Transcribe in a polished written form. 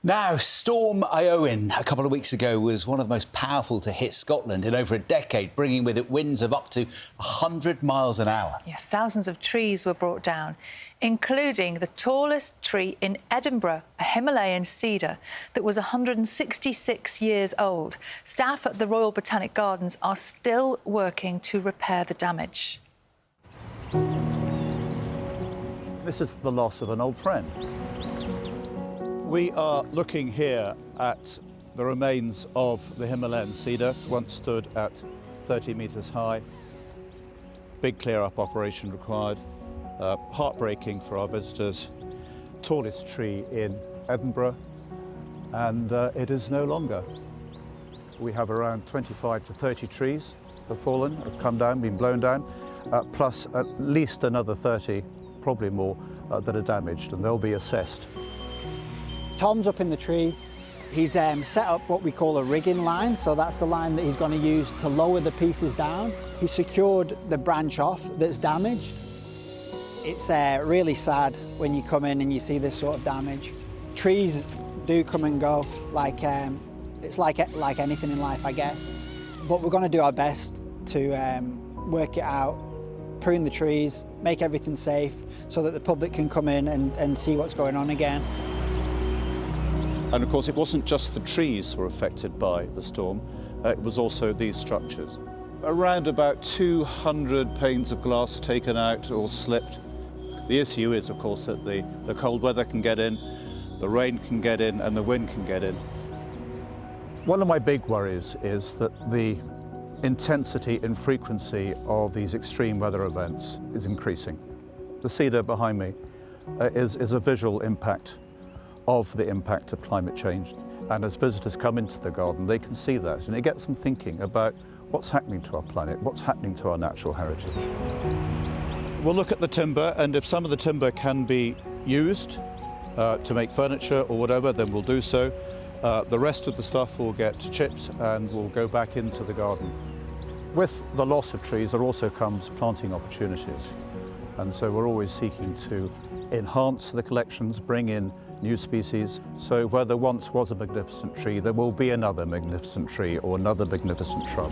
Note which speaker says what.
Speaker 1: Now, Storm Éowyn a couple of weeks ago was one of the most powerful to hit Scotland in over a decade, bringing with it winds of up to 100 miles an hour.
Speaker 2: Yes, thousands of trees were brought down, including the tallest tree in Edinburgh, a Himalayan cedar that was 166 years old. Staff at the Royal Botanic Gardens are still working to repair the damage.
Speaker 3: This is the loss of an old friend. We are looking here at the remains of the Himalayan cedar, once stood at 30 metres high. Big clear-up operation required. Heartbreaking for our visitors. Tallest tree in Edinburgh, and it is no longer. We have around 25 to 30 trees have fallen, have come down, been blown down, plus at least another 30, probably more, that are damaged, and they'll be assessed.
Speaker 4: Tom's up in the tree. He's set up what we call a rigging line, so that's the line that he's going to use to lower the pieces down. He secured the branch off that's damaged. It's really sad when you come in and you see this sort of damage. Trees do come and go, it's like anything in life, I guess. But we're going to do our best to work it out, prune the trees, make everything safe so that the public can come in and see what's going on again.
Speaker 3: And of course, it wasn't just the trees were affected by the storm, it was also these structures. Around about 200 panes of glass taken out or slipped. The issue is, of course, that the cold weather can get in, the rain can get in, and the wind can get in. One of my big worries is that the intensity and frequency of these extreme weather events is increasing. The cedar behind me is a visual impact of the impact of climate change. And as visitors come into the garden, they can see that, and it gets them thinking about what's happening to our planet, what's happening to our natural heritage. We'll look at the timber, and if some of the timber can be used to make furniture or whatever, then we'll do so. The rest of the stuff will get chipped and will go back into the garden. With the loss of trees, there also comes planting opportunities. And so we're always seeking to enhance the collections, bring in new species. So where there once was a magnificent tree, there will be another magnificent tree or another magnificent shrub.